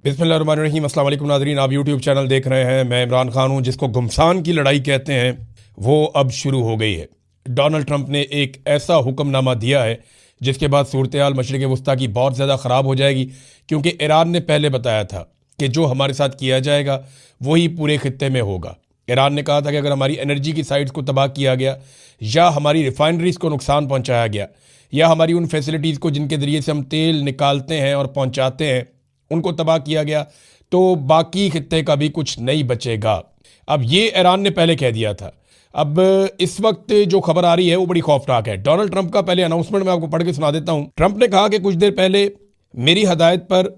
बिस्मिल्लाहिर्रहमानिर्रहीम। अस्सलाम वालेकुम नाज़रीन, आप यूट्यूब चैनल देख रहे हैं। मैं इमरान खान हूं। जिसको घुमसान की लड़ाई कहते हैं वो अब शुरू हो गई है। डोनाल्ड ट्रंप ने एक ऐसा हुक्मनामा दिया है जिसके बाद सूरत हाल मशरिक़ वस्ता की बहुत ज़्यादा ख़राब हो जाएगी, क्योंकि ईरान ने पहले बताया था कि जो हमारे साथ किया जाएगा वही पूरे खित्ते में होगा। ईरान ने कहा था कि अगर हमारी एनर्जी की साइट्स को तबाह किया गया, या हमारी रिफाइनरीज़ को नुकसान पहुँचाया गया, या हमारी उन फैसिलिटीज़ को जिनके ज़रिए से हम तेल निकालते हैं और पहुँचाते हैं उनको तबाह किया गया, तो बाकी खित्ते का भी कुछ नहीं बचेगा। अब ये ईरान ने पहले कह दिया था। अब इस वक्त जो खबर आ रही है वो बड़ी खौफनाक है। डोनाल्ड ट्रंप का पहले अनाउंसमेंट मैं आपको पढ़ के सुना देता हूं। ट्रंप ने कहा कि कुछ देर पहले मेरी हदायत पर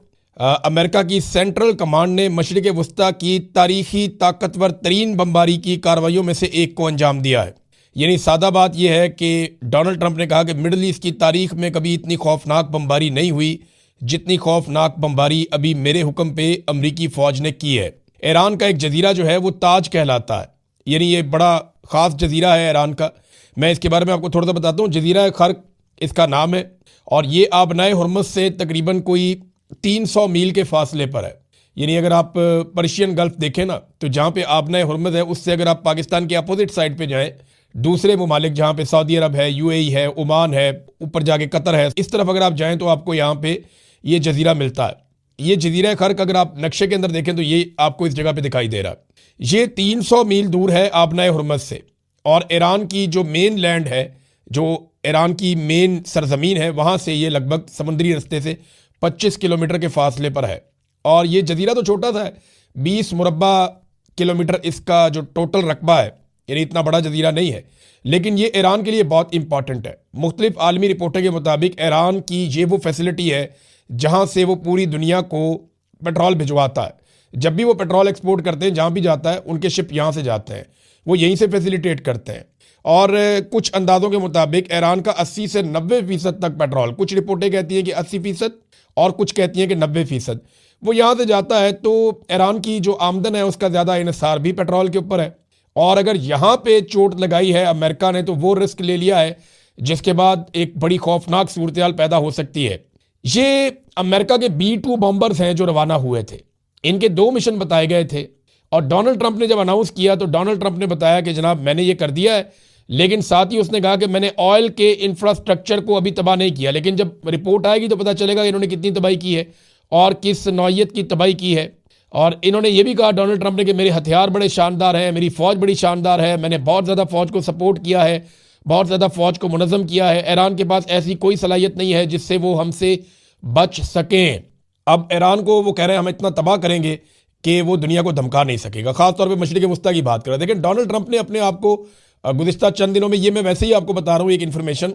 अमेरिका की सेंट्रल कमांड ने मशरिक़ वस्ता की तारीखी ताकतवर तरीन बमबारी की कार्रवाइयों में से एक को अंजाम दिया है। यानी सादा बात यह है कि डोनाल्ड ट्रंप ने कहा कि मिडल ईस्ट की तारीख में कभी इतनी खौफनाक बमबारी नहीं हुई जितनी खौफनाक बमबारी अभी मेरे हुक्म पे अमरीकी फौज ने की है। ईरान का एक जजीरा जो है वो ताज कहलाता है, यानी ये बड़ा ख़ास जजीरा है ईरान का। मैं इसके बारे में आपको थोड़ा सा बताता हूँ। जजीरा खर्क इसका नाम है, और ये आबनाए हुर्मुज़ से तकरीबन कोई 300 मील के फासले पर है। यानी अगर आप पर्शियन गल्फ देखें ना, तो जहाँ पे आबनाए हुर्मुज़ है उससे अगर आप पाकिस्तान के अपोजिट साइड पे जाएँ, दूसरे ममालिक जहाँ पे सऊदी अरब है, यूएई है, ओमान है, ऊपर जाके कतर है, इस तरफ अगर आप जाएँ तो आपको यहाँ पे ये जजीरा मिलता है। ये जजीरा खर्क अगर आप नक्शे के अंदर देखें तो ये आपको इस जगह पे दिखाई दे रहा है। ये 300 मील दूर है आबनाए हुर्मुज़ से, और ईरान की जो मेन लैंड है, जो ईरान की मेन सरजमीन है, वहाँ से ये लगभग समुद्री रास्ते से 25 किलोमीटर के फासले पर है। और ये जजीरा तो छोटा सा है, 20 मुरब्बा किलोमीटर इसका जो टोटल रकबा है, यानी इतना बड़ा जजीरा नहीं है, लेकिन ये ईरान के लिए बहुत इंपॉर्टेंट है। मुख्तलिफ आलमी रिपोर्टों के मुताबिक ईरान की ये वो फैसिलिटी है जहाँ से वो पूरी दुनिया को पेट्रोल भिजवाता है। जब भी वो पेट्रोल एक्सपोर्ट करते हैं, जहाँ भी जाता है उनके शिप यहाँ से जाते हैं, वो यहीं से फैसिलिटेट करते हैं। और कुछ अंदाजों के मुताबिक ईरान का 80 से 90% तक पेट्रोल, कुछ रिपोर्टें कहती हैं कि 80% और कुछ कहती हैं कि 90%, वो यहाँ से जाता है। तो ईरान की जो आमदन है उसका ज़्यादा इन्हिसार भी पेट्रोल के ऊपर है। और अगर यहाँ पे चोट लगाई है अमेरिका ने, तो वो रिस्क ले लिया है, जिसके बाद एक बड़ी खौफनाक सूरत हाल पैदा हो सकती है। ये अमेरिका के B-2 बॉम्बर्स हैं जो रवाना हुए थे। इनके 2 मिशन बताए गए थे, और डोनाल्ड ट्रंप ने जब अनाउंस किया तो डोनाल्ड ट्रंप ने बताया कि जनाब मैंने ये कर दिया है, लेकिन साथ ही उसने कहा कि मैंने ऑयल के इंफ्रास्ट्रक्चर को अभी तबाह नहीं किया। लेकिन जब रिपोर्ट आएगी तो पता चलेगा इन्होंने कितनी तबाही की है और किस नौइयत की तबाही की है। और इन्होंने ये भी कहा डोनाल्ड ट्रंप ने कि मेरे हथियार बड़े शानदार हैं, मेरी फ़ौज बड़ी शानदार है, मैंने बहुत ज़्यादा फ़ौज को सपोर्ट किया है, बहुत ज़्यादा फ़ौज को मुनज़्ज़म किया है। ईरान के पास ऐसी कोई सलाहियत नहीं है जिससे वो हमसे बच सकें। अब ईरान को वो कह रहे हैं हम इतना तबाह करेंगे कि वो दुनिया को धमका नहीं सकेगा, खासतौर पे मशरिक़ वस्ता की बात कर रहे हैं। लेकिन डोनाल्ड ट्रंप ने अपने आप को गुज़िश्ता चंद दिनों में, ये मैं वैसे ही आपको बता रहा हूँ एक इन्फॉर्मेशन,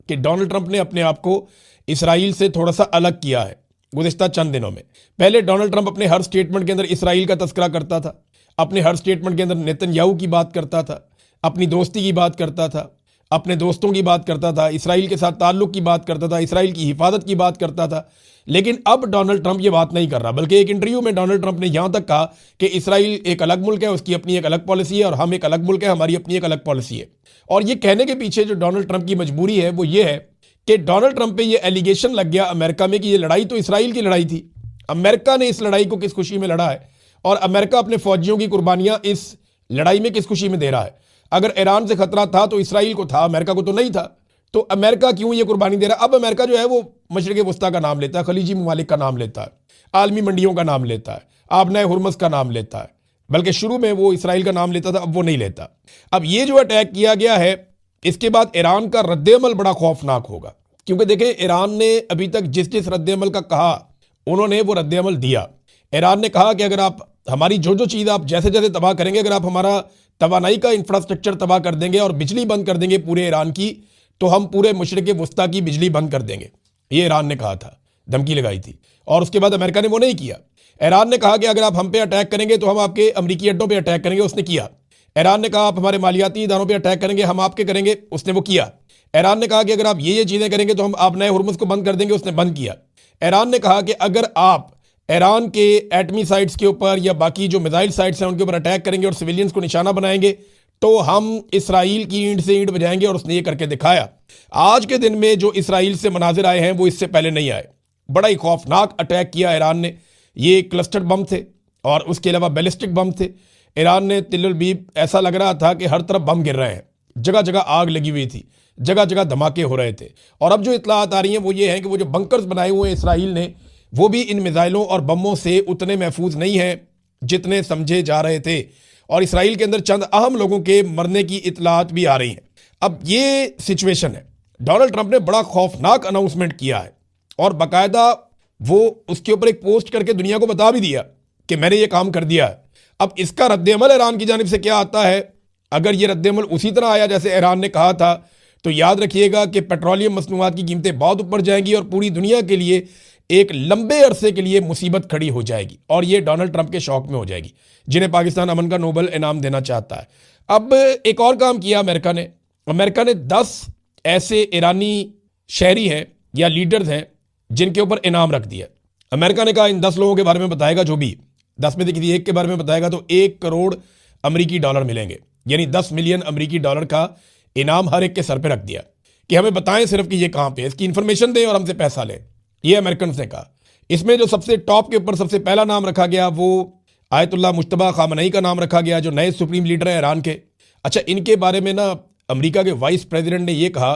कि डोनाल्ड ट्रंप ने अपने आप को इसराइल से थोड़ा सा अलग किया है गुज़िश्ता चंद दिनों में। पहले डोनाल्ड ट्रंप अपने हर स्टेटमेंट के अंदर इसराइल का तस्करा करता था, अपने हर स्टेटमेंट के अंदर नेतन्याहू की बात करता था, अपनी दोस्ती की बात करता था, अपने दोस्तों की बात करता था, इसराइल के साथ ताल्लुक़ की बात करता था, इसराइल की हिफाजत की बात करता था। लेकिन अब डोनाल्ड ट्रंप ये बात नहीं कर रहा, बल्कि एक इंटरव्यू में डोनाल्ड ट्रंप ने यहाँ तक कहा कि इसराइल एक अलग मुल्क है, उसकी अपनी एक अलग पॉलिसी है, और हम एक अलग मुल्क है, हमारी अपनी एक अलग पॉलिसी है। और ये कहने के पीछे जो डोनाल्ड ट्रंप की मजबूरी है वो ये है कि डोनाल्ड ट्रंप पे ये एलिगेशन लग गया अमेरिका में कि ये लड़ाई तो इसराइल की लड़ाई थी, अमेरिका ने इस लड़ाई को किस खुशी में लड़ा है, और अमेरिका अपने फौजियों की कुर्बानियां इस लड़ाई में किस खुशी में दे रहा है। अगर ईरान से खतरा था तो इसराइल को था, अमेरिका को तो नहीं था, तो अमेरिका क्यों ये कुर्बानी दे रहा है। अब अमेरिका जो है वो मशरिक़ वस्ता का नाम लेता है, खलीजी ममालिक का नाम लेता है, आलमी मंडियों का नाम लेता है, आबनाए हुर्मुज़ का नाम लेता है, बल्कि शुरू में वो इसराइल का नाम लेता था, अब वो नहीं लेता। अब ये जो अटैक किया गया है, इसके बाद ईरान का रद्द-ए-अमल बड़ा खौफनाक होगा, क्योंकि देखें ईरान ने अभी तक जिस जिस रद्द-ए-अमल का कहा उन्होंने वो रद्द-ए-अमल दिया। ईरान ने कहा कि अगर आप हमारी जो जो चीज़ आप जैसे जैसे तबाह करेंगे, अगर आप हमारा तवानाई का इंफ्रास्ट्रक्चर तबाह कर देंगे और बिजली बंद कर देंगे पूरे ईरान की, तो हम पूरे मशरिक़ वस्ता की बिजली बंद कर देंगे। ये ईरान ने कहा था, धमकी लगाई थी, और उसके बाद अमेरिका ने वो नहीं किया। ईरान ने कहा कि अगर आप हम पे अटैक करेंगे तो हम आपके अमरीकी अड्डों पे अटैक करेंगे, उसने किया। ईरान ने कहा आप हमारे मालियाती इदारों पे अटैक करेंगे, हम आपके करेंगे, उसने वो किया। ईरान ने कहा कि अगर आप ये चीज़ें करेंगे तो हम आबनाए हुर्मुज़ को बंद कर देंगे, उसने बंद किया। ईरान ने कहा कि अगर आप ईरान के एटमी साइट्स के ऊपर या बाकी जो मिसाइल साइट्स हैं उनके ऊपर अटैक करेंगे और सिविलियंस को निशाना बनाएंगे तो हम इसराइल की ईंट से ईंट बजाएंगे, और उसने ये करके दिखाया। आज के दिन में जो इसराइल से मनाजिर आए हैं वो इससे पहले नहीं आए। बड़ा ही खौफनाक अटैक किया ईरान ने, ये क्लस्टर बम थे और उसके अलावा बैलिस्टिक बम थे। ईरान ने तिल अबीब ऐसा लग रहा था कि हर तरफ बम गिर रहे हैं, जगह जगह आग लगी हुई थी, जगह जगह धमाके हो रहे थे। और अब जो इतलात आ रही हैं वो ये है कि वो जो बंकर्स बनाए हुए हैं इसराइल ने, वो भी इन मिसाइलों और बमों से उतने महफूज नहीं हैं जितने समझे जा रहे थे। और इसराइल के अंदर चंद अहम लोगों के मरने की इतलात भी आ रही हैं। अब ये सिचुएशन है, डोनाल्ड ट्रंप ने बड़ा खौफनाक अनाउंसमेंट किया है और बाकायदा वो उसके ऊपर एक पोस्ट करके दुनिया को बता भी दिया कि मैंने ये काम कर दिया है। अब इसका रद्द-ए-अमल ईरान की जानिब से क्या आता है? अगर ये रद्द-ए-अमल उसी तरह आया जैसे ईरान ने कहा था, तो याद रखिएगा कि पेट्रोलियम मसनूआत की कीमतें बहुत ऊपर जाएंगी और पूरी दुनिया के लिए एक लंबे अरसे के लिए मुसीबत खड़ी हो जाएगी और ये डोनाल्ड ट्रंप के शौक में हो जाएगी, जिन्हें पाकिस्तान अमन का नोबेल इनाम देना चाहता है। अब एक और काम किया अमेरिका ने 10 ऐसे ईरानी शहरी हैं या लीडर्स हैं जिनके ऊपर इनाम रख दिया। अमेरिका ने कहा इन 10 लोगों के बारे में बताएगा, जो भी 10 में से किसी एक के बारे में बताएगा तो 1 करोड़ अमेरिकी डॉलर मिलेंगे, यानी 10 मिलियन अमेरिकी डॉलर का इनाम हर एक के सर पे रख दिया कि हमें बताएं सिर्फ कि ये कहां पे है, इसकी इंफॉर्मेशन दें और हमसे पैसा लें। ये अमेरिकन ने कहा। इसमें जो सबसे टॉप के ऊपर सबसे पहला नाम रखा गया वो आयतुल्लाह मुश्तबा खामनई का नाम रखा गया, जो नए सुप्रीम लीडर हैं ईरान के। अच्छा, इनके बारे में ना अमेरिका के वाइस प्रेसिडेंट ने यह कहा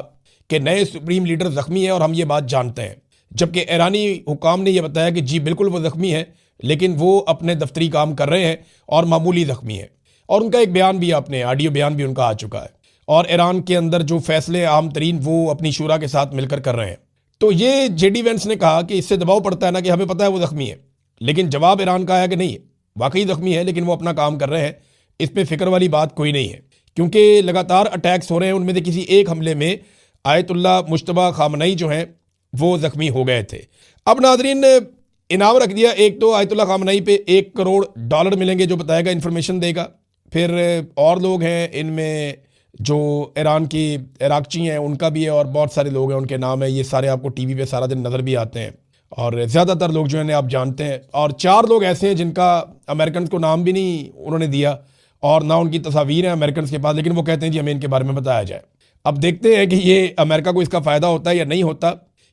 कि नए सुप्रीम लीडर जख्मी है और हम ये बात जानते हैं, जबकि ईरानी हुकाम ने यह बताया कि जी बिल्कुल वो जख्मी है, लेकिन वो अपने दफ्तरी काम कर रहे हैं और मामूली जख्मी है। और उनका एक बयान भी, आपने ऑडियो बयान भी उनका आ चुका है। और ईरान के अंदर जो फैसले आम तरीन वो अपनी शूरा के साथ मिलकर कर रहे हैं। तो ये जेडी वेंस ने कहा कि इससे दबाव पड़ता है ना कि हमें पता है वो जख्मी है, लेकिन जवाब ईरान का आया कि नहीं, वाकई जख्मी है लेकिन वो अपना काम कर रहे हैं, इस पर फिक्र वाली बात कोई नहीं है, क्योंकि लगातार अटैक्स हो रहे हैं। उनमें से किसी एक हमले में आयतुल्लाह मुश्तबा खामनई जो हैं वो जख्मी हो गए थे। अब नाजरीन, इनाम रख दिया एक तो आयतुल्लाह खामनई पे 1 करोड़ डॉलर मिलेंगे, जो बताएगा, इन्फॉर्मेशन देगा। फिर और लोग हैं इनमें जो ईरान की इराकची हैं, उनका भी है और बहुत सारे लोग हैं, उनके नाम है, ये सारे आपको टीवी पे सारा दिन नज़र भी आते हैं और ज़्यादातर लोग जो हैं आप जानते हैं। और 4 लोग ऐसे हैं जिनका अमेरिकन को नाम भी नहीं उन्होंने दिया और ना उनकी तस्वीर है अमेरिकन के पास, लेकिन वो कहते हैं जी हमें इनके बारे में बताया जाए। अब देखते हैं कि ये अमेरिका को इसका फ़ायदा होता है या नहीं होता,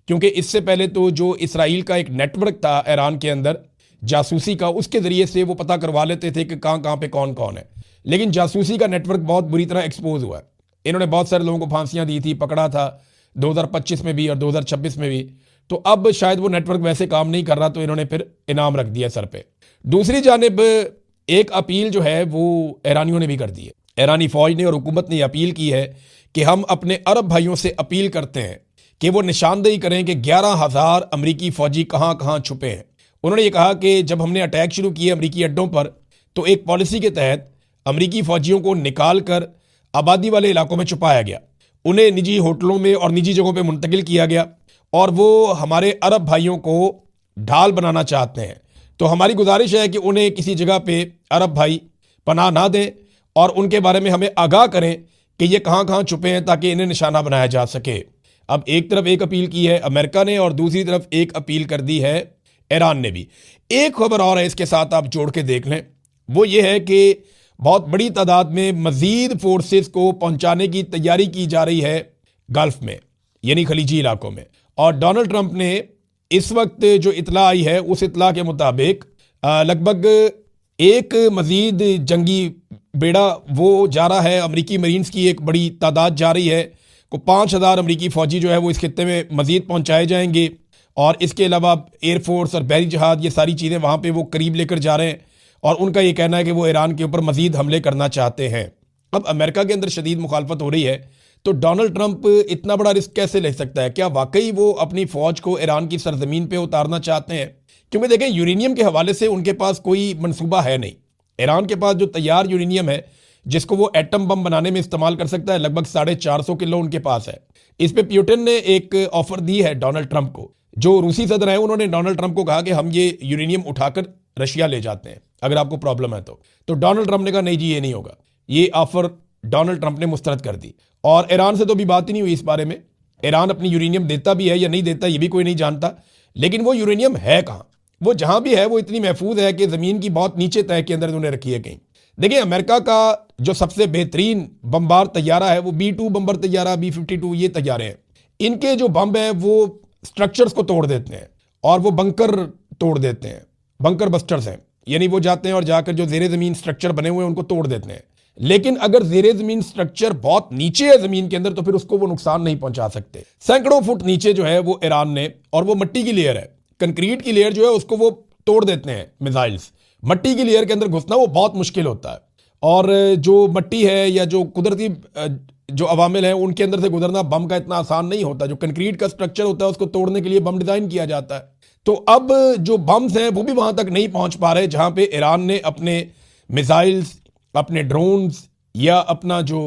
क्योंकि इससे पहले तो जो इसराइल का एक नेटवर्क था ईरान के अंदर जासूसी का, उसके ज़रिए से वो पता करवा लेते थे कि कहाँ कहाँ पे कौन कौन है। लेकिन जासूसी का नेटवर्क बहुत बुरी तरह एक्सपोज हुआ है। इन्होंने बहुत सारे लोगों को फांसियां दी थी, पकड़ा था 2025 में भी और 2026 में भी। तो अब शायद वो नेटवर्क वैसे काम नहीं कर रहा, तो इन्होंने फिर इनाम रख दिया सर पे। दूसरी जानिब एक अपील जो है वो ईरानियों ने भी कर दी है। ईरानी फौज ने और हुकूमत ने अपील की है कि हम अपने अरब भाइयों से अपील करते हैं कि वो निशानदेही करें कि 11,000 अमरीकी फौजी कहाँ कहाँ छुपे हैं। उन्होंने ये कहा कि जब हमने अटैक शुरू किए अमरीकी अड्डों पर, तो एक पॉलिसी के तहत अमरीकी फौजियों को निकाल कर आबादी वाले इलाकों में छुपाया गया, उन्हें निजी होटलों में और निजी जगहों पे मुंतकिल किया गया और वो हमारे अरब भाइयों को ढाल बनाना चाहते हैं। तो हमारी गुजारिश है कि उन्हें किसी जगह पे अरब भाई पनाह ना दें और उनके बारे में हमें आगाह करें कि ये कहाँ कहाँ छुपे हैं, ताकि इन्हें निशाना बनाया जा सके। अब एक तरफ एक अपील की है अमेरिका ने और दूसरी तरफ एक अपील कर दी है ईरान ने भी। एक खबर और है इसके साथ आप जोड़ के देख लें, वो ये है कि बहुत बड़ी तादाद में मजीद फोर्सेस को पहुंचाने की तैयारी की जा रही है गल्फ में, यानी खलीजी इलाकों में। और डोनाल्ड ट्रंप ने इस वक्त जो इतला आई है उस इतला के मुताबिक लगभग एक मजीद जंगी बेड़ा वो जा रहा है, अमरीकी मरीन्स की एक बड़ी तादाद जा रही है, को 5,000 अमरीकी फौजी जो है वो इस खित्ते में मजीद पहुंचाए जाएंगे। और इसके अलावा एयरफोर्स और बहरी जहाज, ये सारी चीज़ें वहाँ पे वो करीब लेकर जा रहे हैं और उनका ये कहना है कि वो ईरान के ऊपर मजीद हमले करना चाहते हैं। अब अमेरिका के अंदर शदीद मुखालफत हो रही है, तो डोनाल्ड ट्रंप इतना बड़ा रिस्क कैसे ले सकता है? क्या वाकई वो अपनी फौज को ईरान की सरजमीन पे उतारना चाहते हैं? क्योंकि देखें, यूरेनियम के हवाले से उनके पास कोई मनसूबा है नहीं। ईरान के पास जो तैयार यूरेनियम है जिसको वो एटम बम बनाने में इस्तेमाल कर सकता है, लगभग 450 किलो उनके पास है। इस पे पुतिन ने एक ऑफर दी है डोनाल्ड ट्रंप को। जो रूसी सदर है उन्होंने डोनाल्ड ट्रंप को कहा कि हम ये यूरेनियम उठाकर रशिया ले जाते हैं अगर आपको प्रॉब्लम है तो डोनाल्ड ट्रंप ने कहा नहीं जी ये नहीं होगा। ये ऑफर डोनाल्ड ट्रंप ने मुस्तरद कर दी और ईरान से तो भी बात ही नहीं हुई इस बारे में। ईरान अपनी यूरेनियम देता भी है या नहीं देता ये भी कोई नहीं जानता, लेकिन वो यूरेनियम है कहाँ, वो जहां भी है वो इतनी महफूज है कि जमीन की बहुत नीचे तह के अंदर उन्होंने रखी है कहीं। देखिए, अमेरिका का जो सबसे बेहतरीन बमबार तैयारा है वो B-2 बम्बर तैयारा, B-52, ये तैयारे हैं। इनके जो बम है वो स्ट्रक्चर्स को तोड़ देते हैं और वो बंकर तोड़ देते हैं बंकर बस्टर्स हैं, यानी वो जाते हैं और जाकर जो जेर जमीन स्ट्रक्चर बने हुए हैं उनको तोड़ देते हैं। लेकिन अगर जेर जमीन स्ट्रक्चर बहुत नीचे है जमीन के अंदर तो फिर उसको वो नुकसान नहीं पहुंचा सकते। सैकड़ों फुट नीचे जो है वो ईरान ने, और वो मिट्टी की लेयर है, कंक्रीट की लेयर जो है उसको वो तोड़ देते हैं मिसाइल्स। मिट्टी की लेयर के अंदर घुसना वो बहुत मुश्किल होता है, और जो मिट्टी है या जो कुदरती जो अवामिल हैं उनके अंदर से गुजरना बम का इतना आसान नहीं होता। जो कंक्रीट का स्ट्रक्चर होता है उसको तोड़ने के लिए बम डिजाइन किया जाता है। तो अब जो बम्स हैं वो भी वहां तक नहीं पहुंच पा रहे जहां पे ईरान ने अपने मिसाइल्स, अपने ड्रोन्स या अपना जो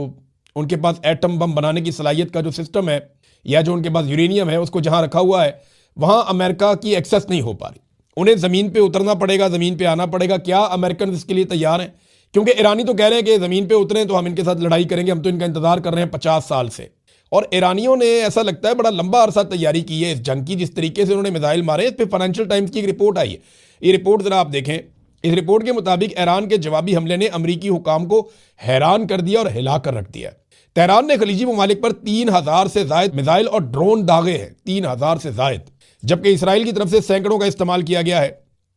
उनके पास एटम बम बनाने की सलाहियत का जो सिस्टम है या जो उनके पास यूरेनियम है उसको जहां रखा हुआ है वहां अमेरिका की एक्सेस नहीं हो पा रही। उन्हें जमीन पे उतरना पड़ेगा, जमीन पे आना पड़ेगा। क्या अमेरिकन इसके लिए तैयार हैं? क्योंकि ईरानी तो कह रहे हैं कि जमीन पे उतरे तो हम इनके साथ लड़ाई करेंगे, हम तो इनका इंतजार कर रहे हैं 50 साल से। और ईरानियों ने ऐसा लगता है बड़ा लंबा अरसा तैयारी की है इस जंग की। जिस तरीके से उन्होंने मिसाइल मारे, इस पर फाइनेंशियल टाइम्स की एक रिपोर्ट आई है। ये रिपोर्ट जरा आप देखें। इस रिपोर्ट के मुताबिक ईरान के जवाबी हमले ने अमरीकी हुकाम को हैरान कर दिया और हिला कर रख दिया। तेहरान ने खलीजी ममालिक पर 3000 से ज्यादा मिसाइल और ड्रोन दागे हैं, 3000 से ज्यादा, जबकि इसराइल की तरफ से सैकड़ों का इस्तेमाल किया गया है।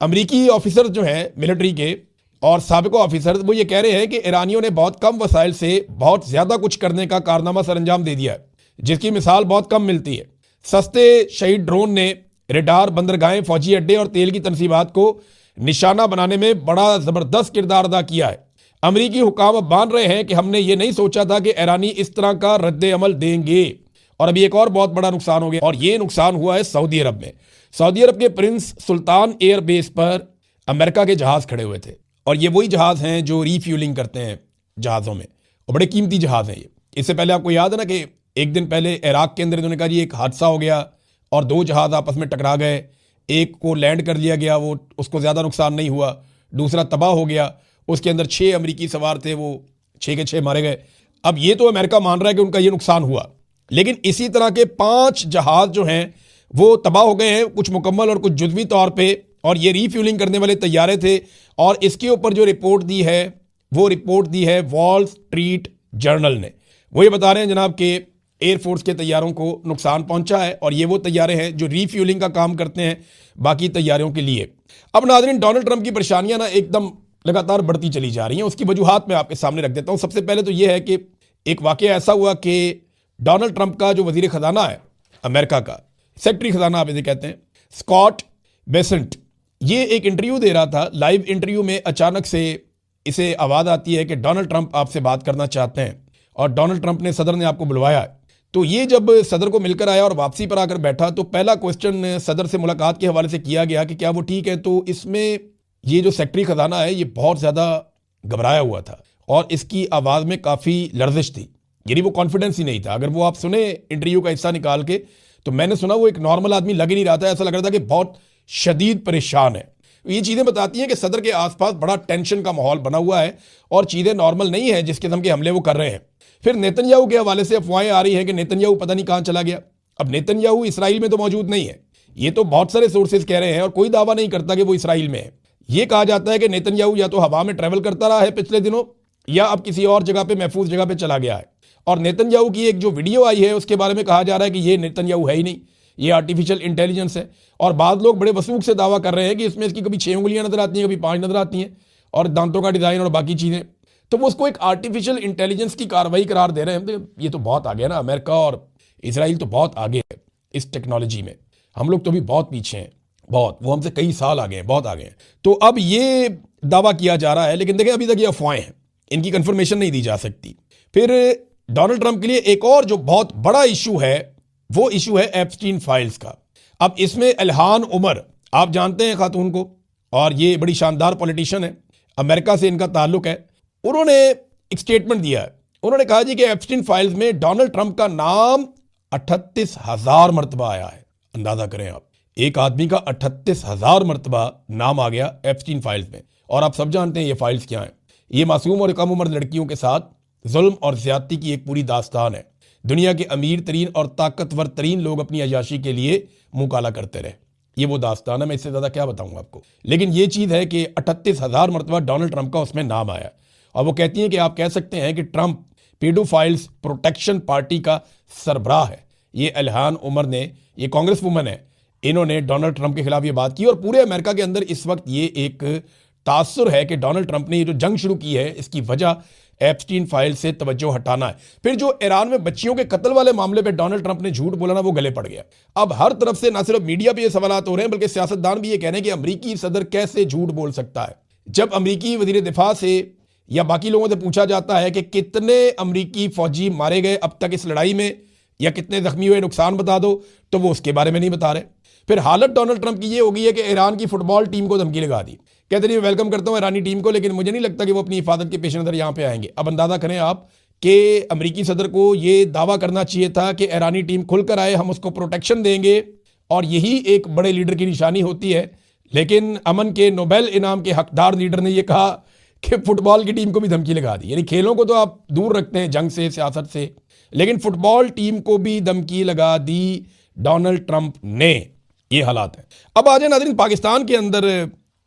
अमरीकी ऑफिसर जो हैं मिलिट्री के और साबिक ऑफिसर, वो ये कह रहे हैं कि ईरानियों ने बहुत कम वसाइल से बहुत ज्यादा कुछ करने का कारनामा सरंजाम दे दिया है, जिसकी मिसाल बहुत कम मिलती है। सस्ते शहीद ड्रोन ने रेडार, बंदरगाहें, फौजी अड्डे और तेल की तनसीबात को निशाना बनाने में बड़ा जबरदस्त किरदार अदा किया है। अमरीकी हुकाम अब मान रहे हैं कि हमने ये नहीं सोचा था कि ईरानी इस तरह का रद्द अमल देंगे। और अभी एक और बहुत बड़ा नुकसान हो गया, और ये नुकसान हुआ है सऊदी अरब में। सऊदी अरब के प्रिंस सुल्तान एयरबेस पर अमेरिका के जहाज खड़े हुए थे, और ये वही जहाज हैं जो रीफ्यूलिंग करते हैं जहाज़ों में, और बड़े कीमती जहाज हैं ये। इससे पहले आपको याद है ना कि एक दिन पहले इराक के अंदर इन्होंने कहा जी एक हादसा हो गया और 2 जहाज आपस में टकरा गए। एक को लैंड कर लिया गया, वो उसको ज़्यादा नुकसान नहीं हुआ, दूसरा तबाह हो गया, उसके अंदर 6 अमरीकी सवार थे, वो 6 के 6 मारे गए। अब ये तो अमेरिका मान रहा है कि उनका ये नुकसान हुआ, लेकिन इसी तरह के 5 जहाज जो हैं वो तबाह हो गए हैं, कुछ मुकम्मल और कुछ जुज़वी तौर पे, और ये रीफ्यूलिंग करने वाले तैयारे थे। और इसके ऊपर जो रिपोर्ट दी है वो रिपोर्ट दी है वॉल स्ट्रीट जर्नल ने। वो ये बता रहे हैं जनाब कि एयरफोर्स के तैयारों को नुकसान पहुंचा है, और ये वो तैयारे हैं जो रीफ्यूलिंग का काम करते हैं बाकी तैयारों के लिए। अब नाज़रीन, डोनाल्ड ट्रंप की परेशानियां ना एकदम लगातार बढ़ती चली जा रही हैं। उसकी वजूहात मैं आपके सामने रख देता हूं। सबसे पहले तो यह है कि एक वाकया ऐसा हुआ कि डोनाल्ड ट्रंप का जो वजीर खजाना है अमेरिका का, सेक्रेटरी खजाना आप इसे कहते हैं, स्कॉट बेसेंट, ये एक इंटरव्यू दे रहा था। लाइव इंटरव्यू में अचानक से इसे आवाज़ आती है कि डोनाल्ड ट्रंप आपसे बात करना चाहते हैं, और डोनाल्ड ट्रंप ने, सदर ने आपको बुलवाया है। तो ये जब सदर को मिलकर आया और वापसी पर आकर बैठा तो पहला क्वेश्चन सदर से मुलाकात के हवाले से किया गया कि क्या वो ठीक है। तो इसमें ये जो सेक्रेटरी खजाना है ये बहुत ज़्यादा घबराया हुआ था, और इसकी आवाज़ में काफ़ी लर्जिश थी, यानी वो कॉन्फिडेंस ही नहीं था। अगर वो आप सुने इंटरव्यू का हिस्सा निकाल के, तो मैंने सुना वो एक नॉर्मल आदमी लग ही नहीं रहा था, ऐसा लग रहा था कि बहुत शदीद परेशान है। ये चीज़ें बताती हैं कि सदर के आसपास बड़ा टेंशन का माहौल बना हुआ है और चीज़ें नॉर्मल नहीं है जिस किस्म के हमले वो कर रहे हैं। फिर नेतन्याहू के हवाले से अफवाहें आ रही हैं कि नेतन्याहू पता नहीं कहाँ चला गया। अब नेतन्याहू इसराइल में तो मौजूद नहीं है, ये तो बहुत सारे सोर्सेज कह रहे हैं, और कोई दावा नहीं करता कि वो इसराइल में है। ये कहा जाता है कि नेतन्याहू या तो हवा में ट्रैवल करता रहा है पिछले दिनों, या अब किसी और जगह पे, महफूज जगह पे चला गया है। और नेतन्याहू की एक जो वीडियो आई है उसके बारे में कहा जा रहा है कि ये नेतन्याहू है ही नहीं, ये आर्टिफिशियल इंटेलिजेंस है। और बाद लोग बड़े वसूख से दावा कर रहे हैं कि इसमें इसकी कभी 6 उंगलियां नजर आती हैं, कभी 5 नजर आती हैं, और दांतों का डिजाइन और बाकी चीजें। तो वो उसको एक आर्टिफिशियल इंटेलिजेंस की कार्रवाई करार दे रहे हैं। ये तो बहुत आगे है ना, अमेरिका और इसराइल तो बहुत आगे है इस टेक्नोलॉजी में, हम लोग तो भी बहुत पीछे हैं, बहुत, वो हमसे कई साल आगे हैं, बहुत आगे हैं। तो अब ये दावा किया जा रहा है, लेकिन देखें अभी तक ये अफवाहें हैं, इनकी कंफर्मेशन नहीं दी जा सकती। फिर डोनाल्ड ट्रंप के लिए एक और जो बहुत बड़ा इशू है वो इशू है एप्स्टीन फाइल्स का। अब इसमें इल्हान उमर, आप जानते हैं खातून को, और ये बड़ी शानदार पॉलिटिशियन है, अमेरिका से इनका ताल्लुक है। उन्होंने एक स्टेटमेंट दिया है। उन्होंने कहा जी कि एप्स्टीन फाइल्स में डोनाल्ड ट्रंप का नाम 38,000 मरतबा आया है। अंदाजा करें आप, एक आदमी का 38,000 मरतबा नाम आ गया एप्स्टीन फाइल्स में। और आप सब जानते हैं ये फाइल्स क्या हैं। ये मासूम और कम उम्र लड़कियों के साथ जुल्म और ज्यादती की एक पूरी दास्तान है। दुनिया के अमीर तरीन और ताकतवर तरीन लोग अपनी अयाशी के लिए मुंह काला करते रहे, ये वो दास्तान है। मैं इससे ज़्यादा क्या बताऊंगा आपको, लेकिन ये चीज़ है कि 38,000 मरतबा डोनाल्ड ट्रंप का उसमें नाम आया। और वो कहती हैं कि आप कह सकते हैं कि ट्रंप पेडोफाइल्स प्रोटेक्शन पार्टी का सरबराह है। ये इल्हान उमर ने, ये कांग्रेस वुमन है, इन्होंने डोनाल्ड ट्रंप के खिलाफ ये बात की और पूरे अमेरिका के अंदर इस वक्त ये एक तासुर है कि डोनाल्ड ट्रंप ने ये जो जंग शुरू की है इसकी वजह एप्स्टीन फाइल से तवज्जो हटाना है। फिर जो ईरान में बच्चियों के कत्ल वाले मामले पे डोनाल्ड ट्रंप ने झूठ बोला ना, वो गले पड़ गया। अब हर तरफ से ना सिर्फ मीडिया पे ये सवालात हो रहे हैं बल्कि सियासतदान भी ये कह रहे हैं कि अमरीकी सदर कैसे झूठ बोल सकता है। जब अमरीकी वजीर दिफा से या बाकी लोगों से पूछा जाता है कि कितने अमरीकी फौजी मारे गए अब तक इस लड़ाई में या कितने जख्मी हुए, नुकसान बता दो, तो वो उसके बारे में नहीं बता रहे। फिर हालत डोनाल्ड ट्रंप की ये हो गई है कि ईरान की फुटबॉल टीम को धमकी लगा दी, कहते नहीं वेलकम करता हूं ईरानी टीम को, लेकिन मुझे नहीं लगता कि वो अपनी हिफाजत के पेश नज़र यहां पे आएंगे। अब अंदाजा करें आप कि अमरीकी सदर को ये दावा करना चाहिए था कि ईरानी टीम खुलकर आए, हम उसको प्रोटेक्शन देंगे, और यही एक बड़े लीडर की निशानी होती है। लेकिन अमन के नोबेल इनाम के हकदार लीडर ने यह कहा कि फुटबॉल की टीम को भी धमकी लगा दी। यानी खेलों को तो आप दूर रखते हैं जंग से, सियासत से, लेकिन फुटबॉल टीम को भी धमकी लगा दी डोनाल्ड ट्रंप ने। ये हालात हैं। अब आ जाए नाज़रीन, पाकिस्तान के अंदर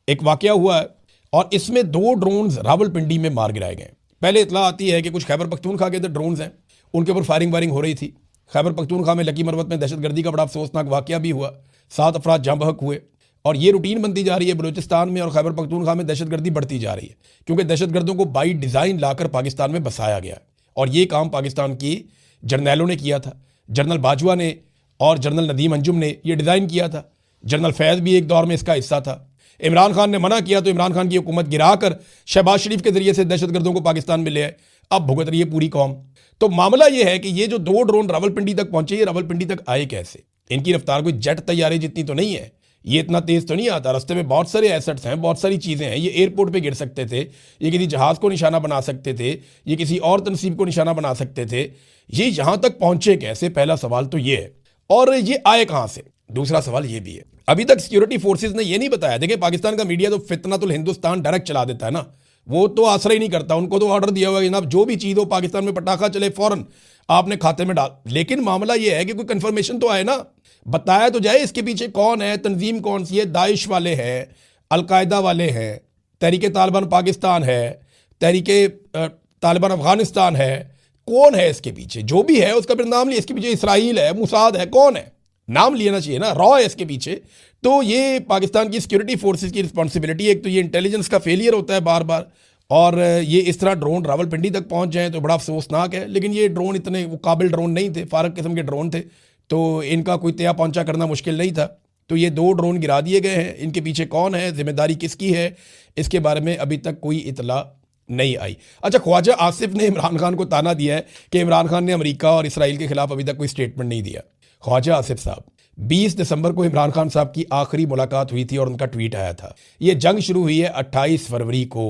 एक वाकया हुआ है और इसमें 2 ड्रोन्स रावलपिंडी में मार गिराए गए। पहले इतला आती है कि कुछ खैबर पख्तूनख्वा के अंदर ड्रोन्स हैं, उनके ऊपर फायरिंग वायरिंग हो रही थी। खैबर पख्तूनख्वा में लकी मरवत में दहशतगर्दी का बड़ा अफसोसनाक वाकया भी हुआ, 7 अफराद जाँ बहक हुए, और ये रूटीन बनती जा रही है बलूचिस्तान में और खैबर पख्तूनख्वा में दहशतगर्दी बढ़ती जा रही है, क्योंकि दहशतगर्दों को बाई डिज़ाइन लाकर पाकिस्तान में बसाया गया है। और ये काम पाकिस्तान की जर्नैलों ने किया था, जनरल बाजवा ने और जनरल नदीम अंजुम ने ये डिज़ाइन किया था। जनरल फैज़ भी एक दौर में इसका हिस्सा था। इमरान खान ने मना किया तो इमरान खान की हुकूमत गिराकर शहबाज शरीफ के जरिए से दहशतगर्दों को पाकिस्तान में ले आए, अब भुगत रही है पूरी कौम। तो मामला यह है कि ये जो 2 ड्रोन रावलपिंडी तक पहुंचे, ये रावलपिंडी तक आए कैसे? इनकी रफ्तार कोई जेट तैयारे जितनी तो नहीं है, ये इतना तेज तो नहीं आता। रास्ते में बहुत सारे एसेट्स हैं, बहुत सारी चीज़ें हैं। ये एयरपोर्ट पे गिर सकते थे, ये किसी जहाज़ को निशाना बना सकते थे, ये किसी और तनसीब को निशाना बना सकते थे। ये यहाँ तक पहुंचे कैसे? पहला सवाल तो ये है। और ये आए कहाँ से? दूसरा सवाल ये भी है, अभी तक सिक्योरिटी फोर्सेस ने ये नहीं बताया। देखिए, पाकिस्तान का मीडिया तो फितनातुल हिंदुस्तान डायरेक्ट चला देता है ना, वो तो आसरा ही नहीं करता। उनको तो ऑर्डर दिया हुआ है जनाब, जो भी चीज़ हो पाकिस्तान में पटाखा चले फौरन आपने खाते में डाल। लेकिन मामला ये है कि कोई कंफर्मेशन तो आए ना, बताया तो जाए इसके पीछे कौन है, तंजीम कौन सी है। दाइश वाले हैं, अलकायदा वाले हैं, तहरीक तालिबान पाकिस्तान है, तहरीक तालिबान अफगानिस्तान है, कौन है इसके पीछे? जो भी है उसका फिर नाम लिया, इसके पीछे इसराइल है, मुसाद है, कौन है? नाम लेना चाहिए ना, रॉ है इसके पीछे। तो ये पाकिस्तान की सिक्योरिटी फोर्सेस की रिस्पॉन्सिबिलिटी है। एक तो ये इंटेलिजेंस का फेलियर होता है बार बार, और ये इस तरह ड्रोन रावलपिंडी तक पहुंच जाएं तो बड़ा अफसोसनाक है। लेकिन ये ड्रोन इतने वो काबिल ड्रोन नहीं थे, फारक किस्म के ड्रोन थे, तो इनका कोई तया पहुंचा करना मुश्किल नहीं था। तो ये 2 ड्रोन गिरा दिए गए हैं। इनके पीछे कौन है, जिम्मेदारी किसकी है, इसके बारे में अभी तक कोई इतला नहीं आई। अच्छा, ख्वाजा आसिफ ने इमरान खान को ताना दिया है कि इमरान खान ने अमेरिका और इसराइल के खिलाफ अभी तक कोई स्टेटमेंट नहीं दिया। ख्वाजा आसिफ साहब, 20 दिसंबर को इमरान खान साहब की आखिरी मुलाकात हुई थी और उनका ट्वीट आया था। ये जंग शुरू हुई है 28 फरवरी को,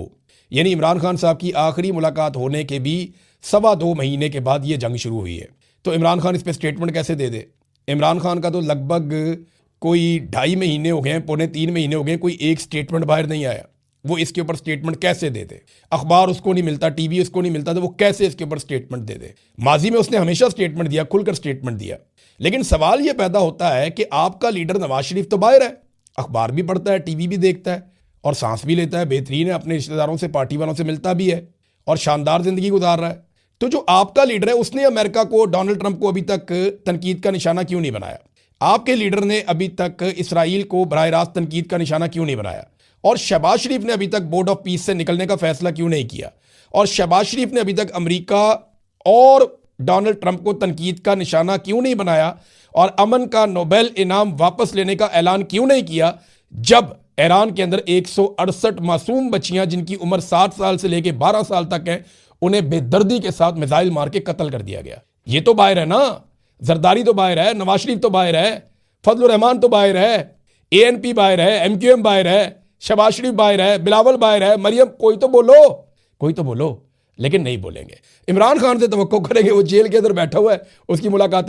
यानी इमरान खान साहब की आखिरी मुलाकात होने के भी 2.25 महीने के बाद ये जंग शुरू हुई है। तो इमरान खान इस पर स्टेटमेंट कैसे दे दे? इमरान खान का तो लगभग कोई 2.5 महीने हो गए, 2.25 महीने हो गए, कोई एक स्टेटमेंट बाहर नहीं आया। वो इसके ऊपर स्टेटमेंट कैसे दे दे? अखबार उसको नहीं मिलता, टीवी उसको नहीं मिलता, तो वो कैसे इसके ऊपर स्टेटमेंट दे दे? माजी में उसने हमेशा स्टेटमेंट दिया, खुलकर स्टेटमेंट दिया। लेकिन सवाल ये पैदा होता है कि आपका लीडर नवाज शरीफ तो बाहर है, अखबार भी पढ़ता है, टीवी भी देखता है और सांस भी लेता है, बेहतरीन है, अपने रिश्तेदारों से, पार्टी वालों से मिलता भी है और शानदार जिंदगी गुजार रहा है। तो जो आपका लीडर है उसने अमेरिका को, डोनाल्ड ट्रंप को अभी तक तनकीद का निशाना क्यों नहीं बनाया? आपके लीडर ने अभी तक इसराइल को बराह रास्त तनकीद का निशाना क्यों नहीं बनाया? और शहबाज शरीफ ने अभी तक बोर्ड ऑफ पीस से निकलने का फैसला क्यों नहीं किया? और शहबाज शरीफ ने अभी तक अमेरिका और डोनाल्ड ट्रंप को तनकीद का निशाना क्यों नहीं बनाया? और अमन का नोबेल इनाम वापस लेने का ऐलान क्यों नहीं किया, जब ईरान के अंदर 168 मासूम बच्चियां जिनकी उम्र 7 साल से लेकर 12 साल तक है, उन्हें बेदर्दी के साथ मिसाइल मार के कत्ल कर दिया गया? ये तो बाहर है ना, जरदारी तो बाहर है, नवाज शरीफ तो बाहर है, फजलुर रहमान तो बाहर है, ANP बाहर है, MQM बाहर है, शहबाज शरीफ बाहर है, बिलावल बाहर है, मरियम, कोई तो बोलो, कोई तो बोलो। लेकिन नहीं बोलेंगे। इमरान खान से तवक्को करेंगे, वो जेल के अंदर बैठा हुआ है, उसकी मुलाकात